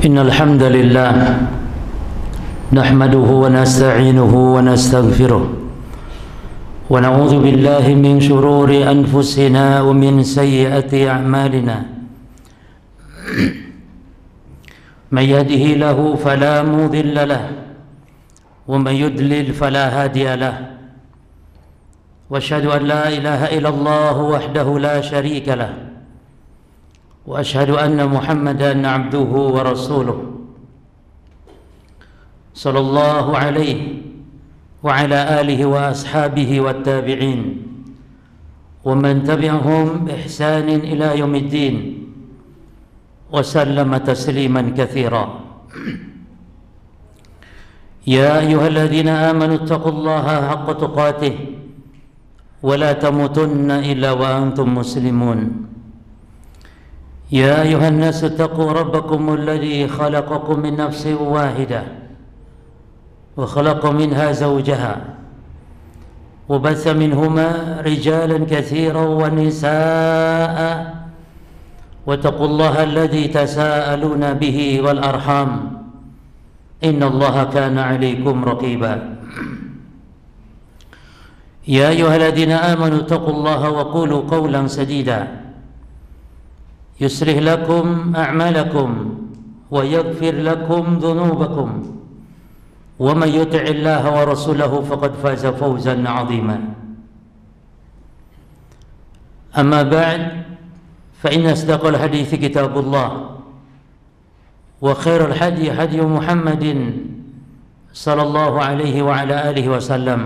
إن الحمد لله نحمده ونستعينه ونستغفره ونعوذ بالله من شرور أنفسنا ومن سيئات أعمالنا من يهده له فلا مضل له ومن يضلل فلا هادي له وأشهد أن لا إله إلا الله وحده لا شريك له وأشهد أن محمدًا عبده ورسوله صلى الله عليه وعلى آله وأصحابه والتابعين ومن تبعهم بإحسان إلى يوم الدين وسلم تسليما كثيرا يا أيها الذين آمنوا اتقوا الله حق تقاته ولا تموتن إلا وأنتم مسلمون يا أيها الناس اتقوا ربكم الذي خلقكم من نفس واحدة وخلق منها زوجها وبث منهما رجالا كثيرا ونساء واتقوا الله الذي تساءلون به والأرحام إن الله كان عليكم رقيبا يا أيها الذين آمنوا اتقوا الله وقولوا قولا سديدا يصلح لكم أعمالكم ويغفر لكم ذنوبكم ومن يطع الله ورسوله فقد فاز فوزا عظيما أما بعد فإن أصدق الحديث كتاب الله وخير الهدي هدي محمد صلى الله عليه وعلى آله وسلم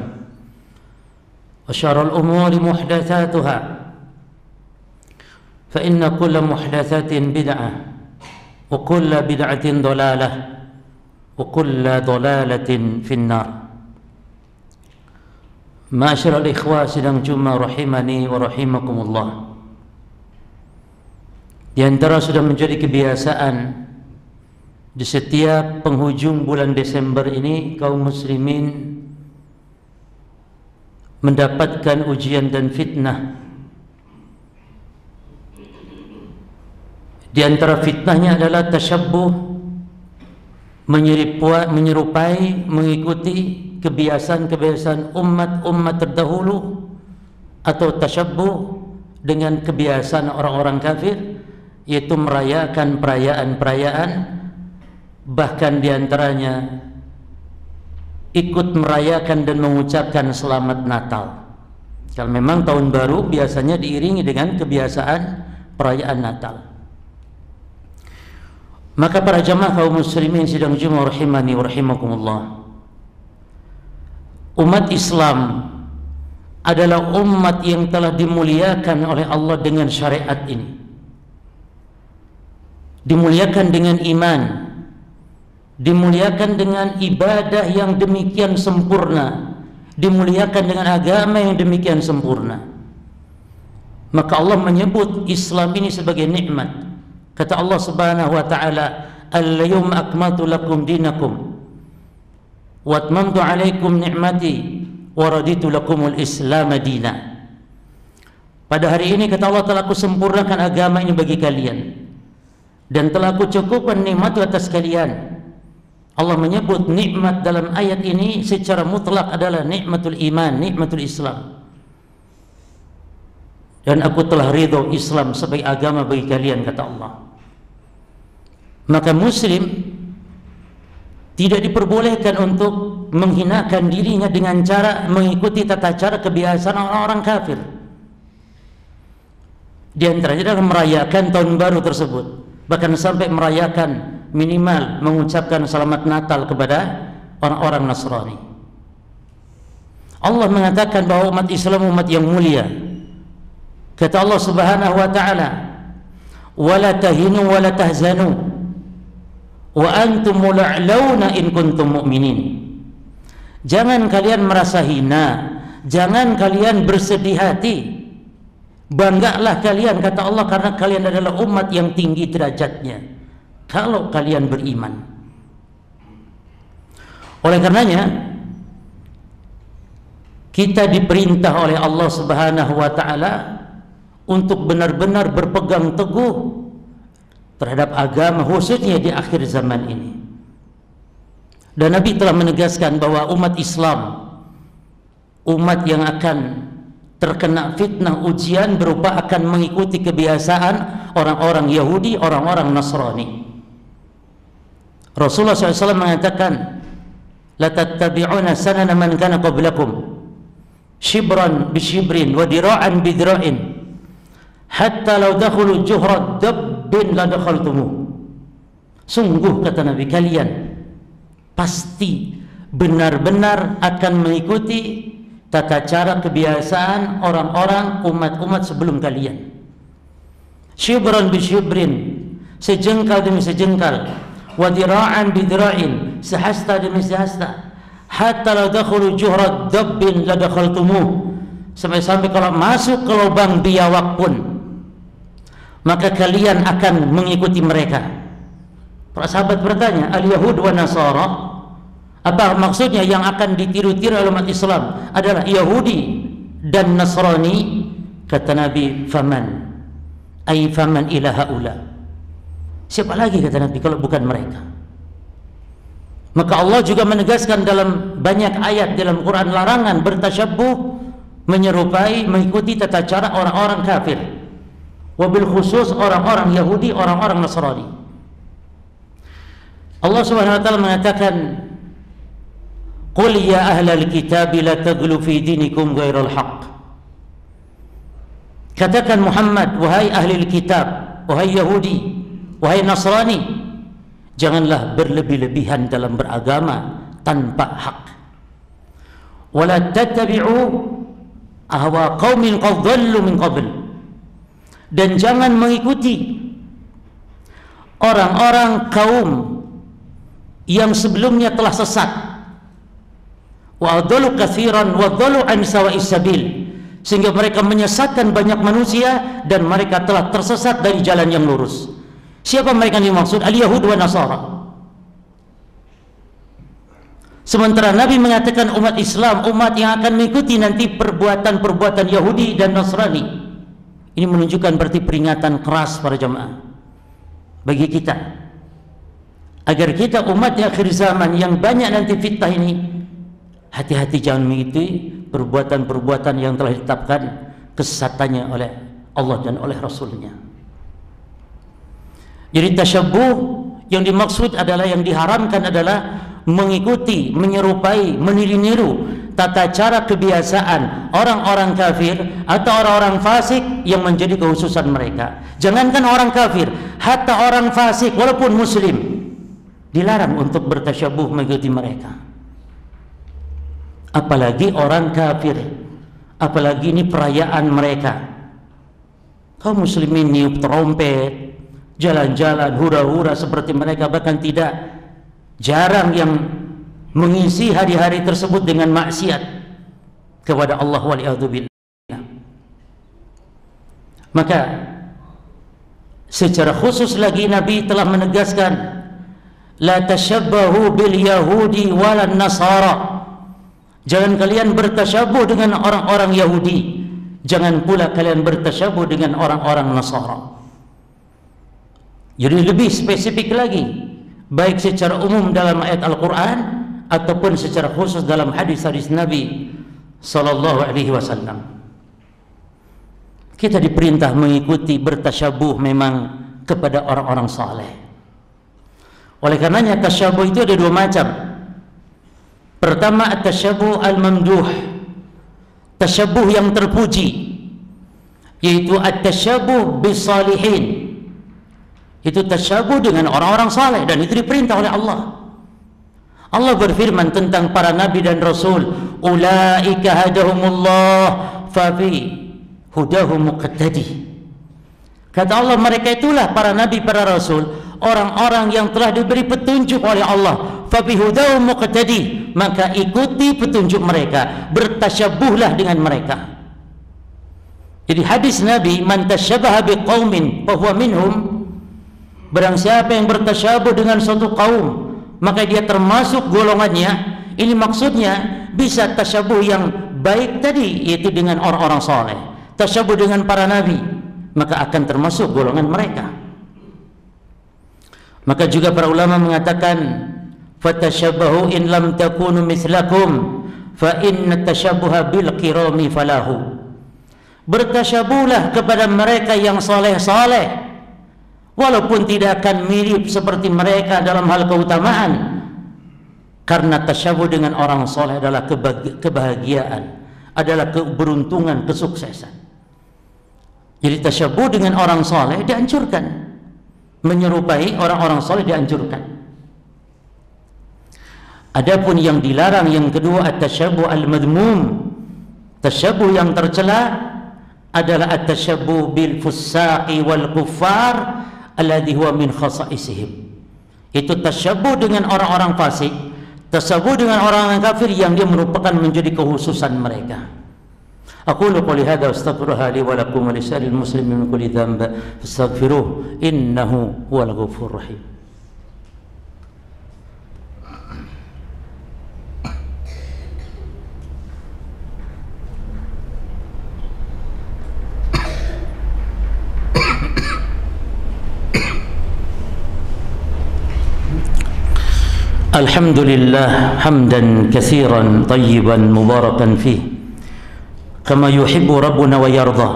وشر الأمور محدثاتها فإن كل محدثة بدعة وكل بدعة ضلالة وكل ضلالة في النار. Ma'asyiral ikhwah sidang Jumat rahimani wa rahimakumullah. Di antara sudah menjadi kebiasaan di setiap penghujung bulan Desember ini kaum muslimin mendapatkan ujian dan fitnah. Di antara fitnahnya adalah tasyabbuh, menyerupai, mengikuti kebiasaan-kebiasaan umat-umat terdahulu, atau tasyabbuh dengan kebiasaan orang-orang kafir, yaitu merayakan perayaan-perayaan, bahkan di antaranya ikut merayakan dan mengucapkan selamat Natal. Kalau memang tahun baru biasanya diiringi dengan kebiasaan perayaan Natal. Maka para jamaah kaum muslimin sidang Jumat rahimani wa rahimakumullah, umat Islam adalah umat yang telah dimuliakan oleh Allah dengan syariat ini, dimuliakan dengan iman, dimuliakan dengan ibadah yang demikian sempurna, dimuliakan dengan agama yang demikian sempurna. Maka Allah menyebut Islam ini sebagai nikmat. Kata Allah Subhanahu wa taala, "Al-yawma akmaltu lakum dinakum wa atmamtu 'alaikum ni'mati wa raditu lakumul Islam dina." Pada hari ini kata Allah, telah Aku sempurnakan agama ini bagi kalian dan telah Aku cukupkan nikmat atas kalian. Allah menyebut nikmat dalam ayat ini secara mutlak adalah nikmatul iman, nikmatul Islam. Dan Aku telah ridho Islam sebagai agama bagi kalian, kata Allah. Maka muslim tidak diperbolehkan untuk menghinakan dirinya dengan cara mengikuti tata cara kebiasaan orang-orang kafir. Di antaranya adalah merayakan tahun baru tersebut, bahkan sampai merayakan minimal mengucapkan selamat Natal kepada orang-orang Nasrani. Allah mengatakan bahwa umat Islam umat yang mulia. Kata Allah Subhanahu wa taala, "Wala tahinu wala tahzanu wa antum mula'launa in kuntum mu'minin." Jangan kalian merasa hina, jangan kalian bersedih hati. Banggalah kalian, kata Allah, karena kalian adalah umat yang tinggi derajatnya kalau kalian beriman. Oleh karenanya kita diperintah oleh Allah Subhanahu wa taala untuk benar-benar berpegang teguh terhadap agama, khususnya di akhir zaman ini. Dan Nabi telah menegaskan bahwa umat Islam, umat yang akan terkena fitnah ujian berupa akan mengikuti kebiasaan orang-orang Yahudi, orang-orang Nasrani. Rasulullah SAW mengatakan, la tattabi'una sanana man kana qablakum shibran bi shibrin wa dira'an bi dira'in hatta law dakhulu juhra dabbin la dakhaltumuh. Sungguh, kata Nabi, kalian pasti benar-benar akan mengikuti tata cara kebiasaan orang-orang umat-umat sebelum kalian. Shibran bi shibrin, sejengkal demi sejengkal, wa dira'an bi dira'in, sehasta demi sehasta, hatta law dakhulu juhra dabbin la dakhaltumuh, sampai-sampai kalau masuk ke lubang biawak pun maka kalian akan mengikuti mereka. Para sahabat bertanya, al-Yahud wa Nasara, apa maksudnya yang akan ditiru-tiru oleh umat Islam adalah Yahudi dan Nasrani? Kata Nabi, faman, ay faman ila haula, siapa lagi, kata Nabi, kalau bukan mereka. Maka Allah juga menegaskan dalam banyak ayat dalam Quran larangan bertasyabbuh, menyerupai, mengikuti tata cara orang-orang kafir, wabil khusus orang-orang Yahudi, orang-orang Nasrani. Allah Subhanahu wa taala mengatakan, qul ya ahlal kitab la taghlu fi dinikum ghairal haqq. Katakan Muhammad, wahai ahli kitab, wahai Yahudi, wahai Nasrani, janganlah berlebih-lebihan dalam beragama tanpa hak. Wala tattabi'u ahwa qaumin qad dhallu min qabl, dan jangan mengikuti orang-orang kaum yang sebelumnya telah sesat. Wa adallu katsiran wa dhallu an sawa'is sabil, sehingga mereka menyesatkan banyak manusia dan mereka telah tersesat dari jalan yang lurus. Siapa mereka yang dimaksud? Al-Yahud wa Nasara. Sementara Nabi mengatakan umat Islam, umat yang akan mengikuti nanti perbuatan-perbuatan Yahudi dan Nasrani. Ini menunjukkan berarti peringatan keras para jemaah bagi kita, agar kita umat di akhir zaman yang banyak nanti fitnah ini, hati-hati jangan mengikuti perbuatan-perbuatan yang telah ditetapkan kesesatannya oleh Allah dan oleh Rasulnya. Jadi tasyabbuh yang dimaksud adalah, yang diharamkan adalah mengikuti, menyerupai, meniru-niru tata cara kebiasaan orang-orang kafir atau orang-orang fasik yang menjadi kekhususan mereka. Jangankan orang kafir, hatta orang fasik walaupun muslim dilarang untuk bertasyabbuh mengikuti mereka. Apalagi orang kafir, apalagi ini perayaan mereka. Kaum muslimin niup trompet, jalan-jalan hura-hura seperti mereka, bahkan tidak jarang yang mengisi hari-hari tersebut dengan maksiat kepada Allah waliyadzubillah. Maka secara khusus lagi Nabi telah menegaskan, la tashabbahu bil yahudi walan nasara, jangan kalian bertasyabuh dengan orang-orang Yahudi, jangan pula kalian bertasyabuh dengan orang-orang Nasara. Jadi lebih spesifik lagi, baik secara umum dalam ayat Al-Quran ataupun secara khusus dalam hadis-hadis Nabi sallallahu alaihi wasallam. Kita diperintah mengikuti, bertasyabuh memang kepada orang-orang saleh. Oleh karenanya tasyabuh itu ada dua macam. Pertama, at-tasyabuh al-mamduh, tasyabuh yang terpuji, yaitu at-tasyabuh bis-salihin, itu tasyabuh dengan orang-orang saleh, dan itu diperintah oleh Allah. Allah berfirman tentang para nabi dan rasul, ulaika hadahumullah fa fi hudahum muqtadi. Kata Allah, mereka itulah para nabi, para rasul, orang-orang yang telah diberi petunjuk oleh Allah. Fa fi hudahum muqtadi, maka ikuti petunjuk mereka, bertasyabuhlah dengan mereka. Jadi hadis Nabi, man tasyabaha biqaumin fa huwa minhum, barang siapa yang bertasyabuh dengan suatu kaum maka dia termasuk golongannya. Ini maksudnya bisa tasyabuh yang baik tadi, yaitu dengan orang-orang saleh, tasyabuh dengan para nabi, maka akan termasuk golongan mereka. Maka juga para ulama mengatakan, fatashabbahu in lam takunu mithlakum fa inna tashabbuha bil kirami falahu. Bertasyabuhlah kepada mereka yang saleh-saleh, walaupun tidak akan mirip seperti mereka dalam hal keutamaan, karena tasyabuh dengan orang saleh adalah kebahagiaan, adalah keberuntungan, kesuksesan. Jadi tasyabuh dengan orang saleh dianjurkan, menyerupai orang-orang saleh dianjurkan. Adapun yang dilarang yang kedua, at-tasyabuh al-madmum, tasyabuh yang tercela adalah at-tasyabuh bil fusaqi wal kuffar alladhi huwa min khasaisihim. Itu tasyabuh dengan orang-orang fasik, tasyabuh dengan orang kafir yang dia merupakan menjadi kekhususan mereka. Aqulu qouli hadza astaghfirullaha li wa lakum wa lisa'iril muslimin min kulli dhanb fastaghfiruhu innahu huwal ghafurur rahim. Alhamdulillah hamdan katsiran tayyiban mubarakan fih kama yuhibbu rabbuna wa yarda.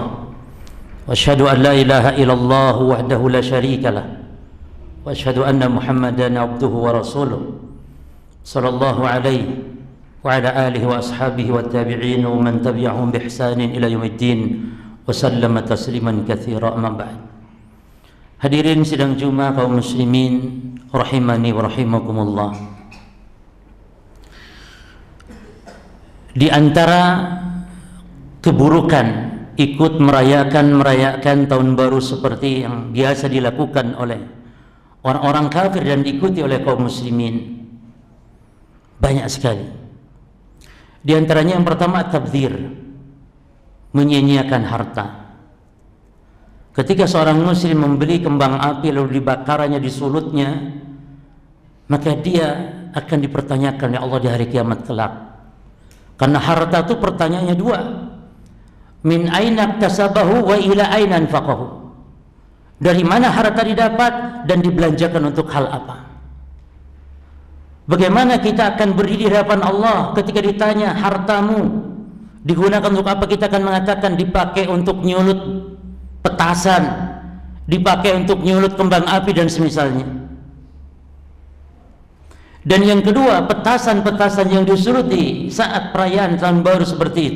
Wa asyhadu an la ilaha illallah wahdahu la syarika lah. Wa asyhadu anna Muhammadan abduhu wa rasuluh sallallahu alaihi wa ala alihi wa ashabihi wa tabi'in wa man tabi'ahum bi ihsanin ila yaumiddin wa sallama tasliman katsira. Amma ba'd. Hadirin sidang Jumat kaum muslimin rahimani wa rahimakumullah. Di antara keburukan ikut merayakan tahun baru seperti yang biasa dilakukan oleh orang-orang kafir dan diikuti oleh kaum muslimin banyak sekali. Di antaranya yang pertama tabdzir, menyia-nyiakan harta. Ketika seorang muslim membeli kembang api lalu dibakarannya, disulutnya, maka dia akan dipertanyakan oleh Allah di hari kiamat kelak. Karena harta itu pertanyaannya dua. Min aina iktasabahu wa ila aina anfaqahu. Dari mana harta didapat dan dibelanjakan untuk hal apa? Bagaimana kita akan berdiri di hadapan Allah ketika ditanya hartamu digunakan untuk apa? Kita akan mengatakan dipakai untuk nyulut petasan, dipakai untuk nyulut kembang api dan semisalnya. Dan yang kedua, petasan-petasan yang disulut di saat perayaan tahun baru seperti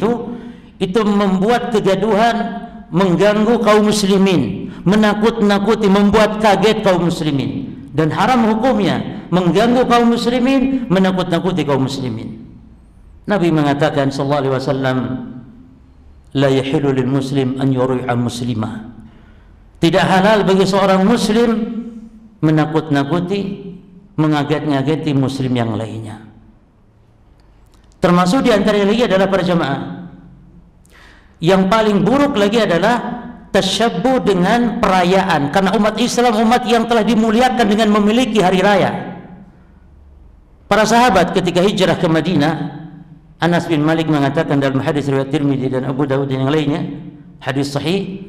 itu membuat kegaduhan, mengganggu kaum muslimin, menakut-nakuti, membuat kaget kaum muslimin, dan haram hukumnya mengganggu kaum muslimin, menakut-nakuti kaum muslimin. Nabi mengatakan sallallahu alaihi wasallam, la yahilu lil muslim an yuri'a muslimah. Tidak halal bagi seorang muslim menakut-nakuti, mengaget-ngageti muslim yang lainnya. Termasuk di antara lagi adalah para jamaah. Yang paling buruk lagi adalah tasyabbuh dengan perayaan, karena umat Islam umat yang telah dimuliakan dengan memiliki hari raya. Para sahabat ketika hijrah ke Madinah, Anas bin Malik mengatakan dalam hadis riwayat Tirmidzi dan Abu Dawud dan yang lainnya, hadis sahih,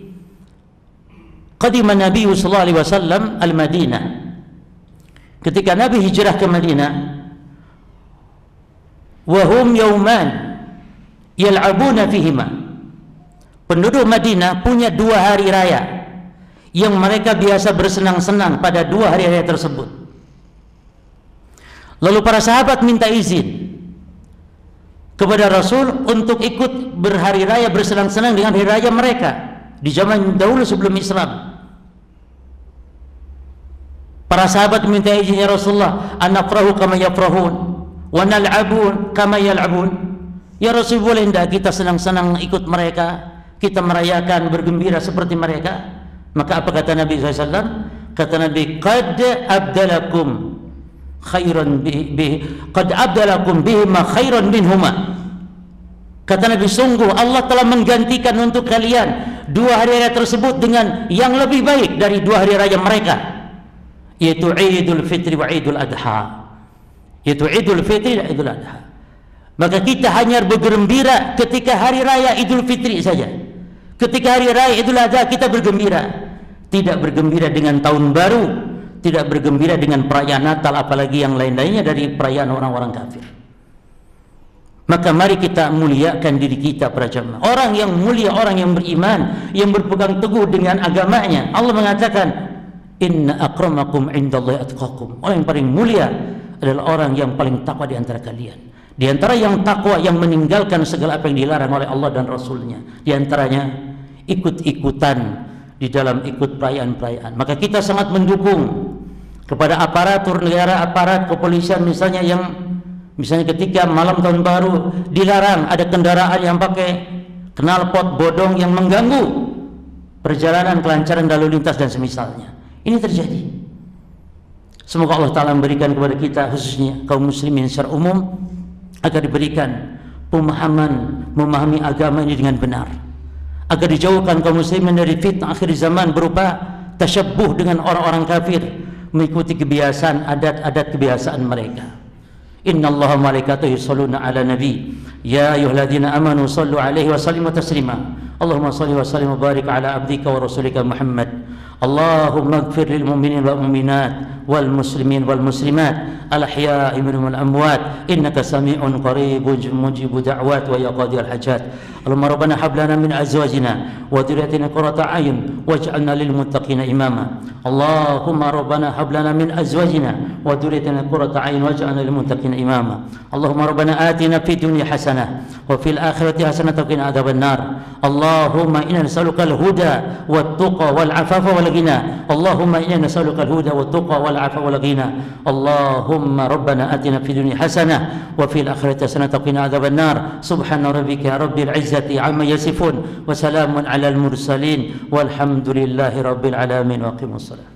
qadima Nabi sallallahu alaihi wasallam al-Madinah. Ketika Nabi hijrah ke Madinah, wa hum yauman yal'abuna fihima. Penduduk Madinah punya 2 hari raya yang mereka biasa bersenang-senang pada 2 hari raya tersebut. Lalu para sahabat minta izin kepada Rasul untuk ikut berhari raya, bersenang-senang dengan hari raya mereka di zaman dahulu sebelum Islam. Para sahabat minta izin, ya Rasulullah, anafrahu kama yafrahun wa nal'abun kama yal'abun. Ya Rasul, boleh tidak kita senang-senang ikut mereka, kita merayakan, bergembira seperti mereka? Maka apa kata Nabi SAW? Kata Nabi, qad abdalakum khairan qad abdalakum bihima khairan minhuma. Kata Nabi, sungguh Allah telah menggantikan untuk kalian 2 hari raya tersebut dengan yang lebih baik dari 2 hari raya mereka, yaitu Idul Fitri wa Idul Adha. Yaitu Idul Fitri dan Idul Adha. Maka kita hanya bergembira ketika hari raya Idul Fitri saja. Ketika hari raya Idul Adha kita bergembira, tidak bergembira dengan tahun baru, tidak bergembira dengan perayaan Natal, apalagi yang lain-lainnya dari perayaan orang-orang kafir. Maka mari kita muliakan diri kita para jamaah. Orang yang mulia, orang yang beriman, yang berpegang teguh dengan agamanya. Allah mengatakan, inna akramakum indallahi atqakum. Orang yang paling mulia adalah orang yang paling takwa di antara kalian. Di antara yang takwa, yang meninggalkan segala apa yang dilarang oleh Allah dan Rasulnya. Di antaranya ikut-ikutan di dalam ikut perayaan-perayaan. Maka kita sangat mendukung kepada aparatur negara, aparat kepolisian misalnya, yang misalnya ketika malam tahun baru dilarang ada kendaraan yang pakai knalpot bodong yang mengganggu perjalanan, kelancaran lalu lintas dan semisalnya. Ini terjadi. Semoga Allah Ta'ala memberikan kepada kita, khususnya kaum muslimin secara umum, agar diberikan pemahaman, memahami agama ini dengan benar, agar dijauhkan kaum muslimin dari fitnah akhir zaman berupa tasyabbuh dengan orang-orang kafir, mengikuti kebiasaan, adat-adat kebiasaan mereka. Inna Allaha malaikatahu yusholluna ala nabi ya ayyuhalladzina amanu sallu alaihi wa sallimu taslima. Allahumma salli wa sallim wa barik ala abdika wa rasulika Muhammad. Allahumma ighfir lil mu'minin wal mu'minat wal muslimin wal muslimat al ahya'i minhum wal amwat innaka sami'un qaribun mujibu da'wat wa yaqdi al hajat. Allahumma rabbana hab lana min azwajina wa dhurriyyatina qurrata a'yun waj'alna lil muttaqina imama. Allahumma rabbana hab lana min azwajina wa dhurriyyatina qurrata a'yun waj'alna lil muttaqina imama. Allahumma rabbana atina fid dunya hasanah wa fil akhirati hasanah wa qina adzaban nar. Allahumma inna nas'aluka al huda wat tuqa wal afafa wal ghina. Allahumma inna nas'aluka al huda wat tuqa wal afafa wal ghina. Allahumma rabbana atina fid dunya hasanah wa fil akhirati hasanah wa qina adzaban nar. Subhana rabbika rabbil izzati amma yasifun wa salamun alal mursalin walhamdulillahi rabbil alamin wa aqimus salat.